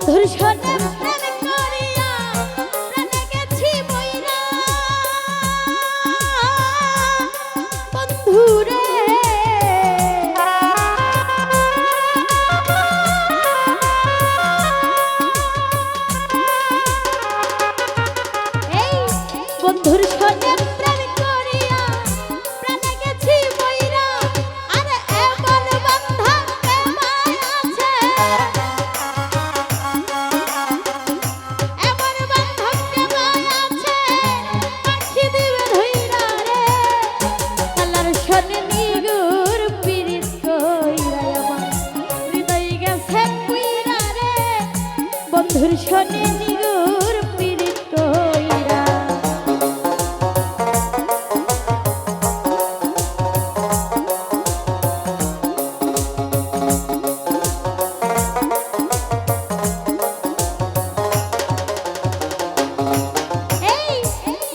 বন্ধুর সনে প্রেম করিয়া প্রাণে গেছি মইরা বন্ধুরে এই বন্ধুর সনে প্রেম করিয়া প্রাণে গেছি মইরা আরে এমন বান্ধা কেমায় আছে এমন বান্ধা কেমায় আছে পাখি দিবে ধইরা রে কালার সনে নিগুর পিরিত কইরা আমার হৃদয় গেছে পুইরা রে বন্ধুর সনে নিগুর পিরিত কইরা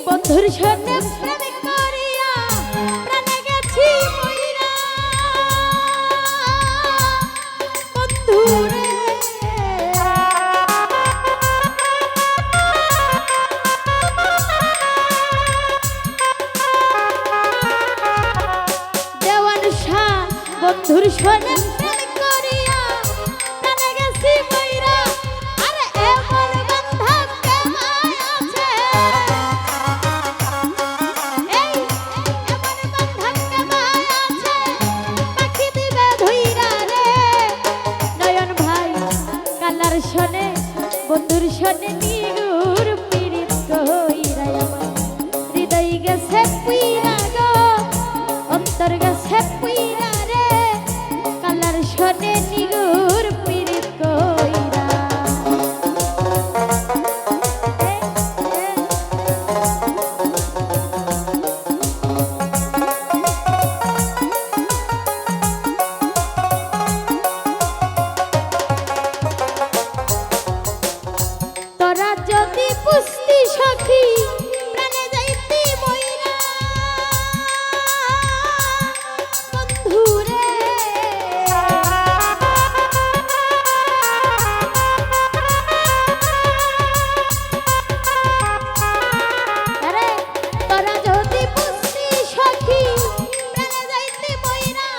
বন্ধুর সনে প্রেম করিয়া প্রাণে গেছি মইরা বন্ধুরে দেওয়ান শাহ বন্ধুর সনে প্রেম করিয়া প্রাণে গেছি মইরা আরে এমন বান্ধা কেমায় আছে শোনে বন্ধুর শোনে নিগুর পিরিত কইরা আমার হৃদয় গেছে পুইরা গো অন্তর গেছে পুইরা রে কালার শোনে নিগুর পিরিত কইরা তোরা যদি পুষ্টি সখী প্রাণে যাইতি মইরা বন্ধুরে আরে তোরা যদি পুষ্টি সখী প্রাণে যাইতি মইরা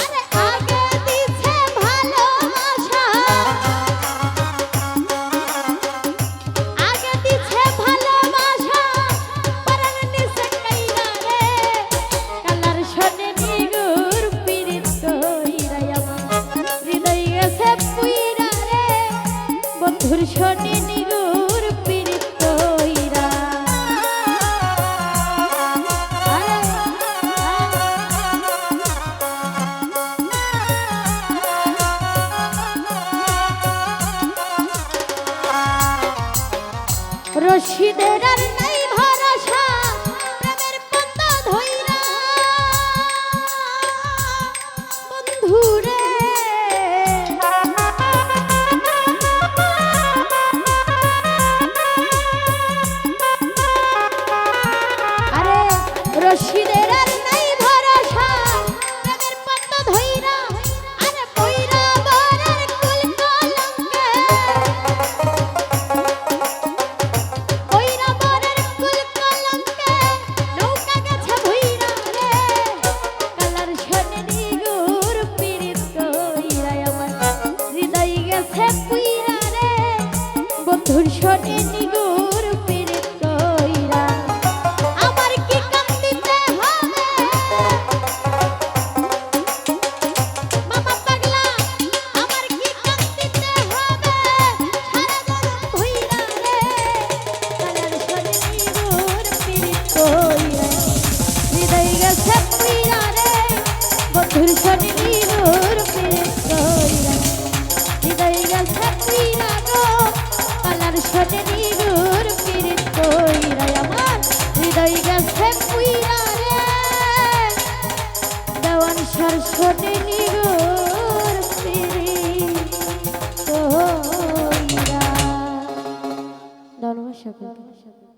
আরে আগে দিছে ভালোবাসা আগে দিছে ভালোবাসা পরাণ নিছে কইরা রে কালার শনে নিগুর পিরিত কইরা আমার হৃদয় গেছে পুইরা রে বন্ধুর শনে নিগুর পিরিত কইরা রশিদের আর নাই ভরসা প্রেমের পাতা ধইরা বন্ধুরে আরে রশিদের আর নাই ভরসা প্রেমের পাতা ধইরা আরে পইরা বরের কুল কলঙ্কে নৌকা গেছে ভইরা রে কালার শনে নিগুর পিরিত কইরা আমার হৃদয় গেছে পুইরা রে বন্ধুর শনে নিগুর পিরিত কইরা আমার কি কাম দিতে হবে মামা পাগলা আমার কি কাম দিতে হবে সারা জনম ভইরা রে কালার শনে নিগুর পিরিত কইরা হৃদয় গেছে পুইরা রে বন্ধুর শনে নিগুর পিরিত কইরা হৃদয় গেছে পুইরা গো কালার শনে নিগুর পিরিত কইরা আমার হৃদয় গেছে পুইরা রে দেওয়ান শাহ শনে নিগুর পিরিত কইরা ধন্যবাদ সকলকে।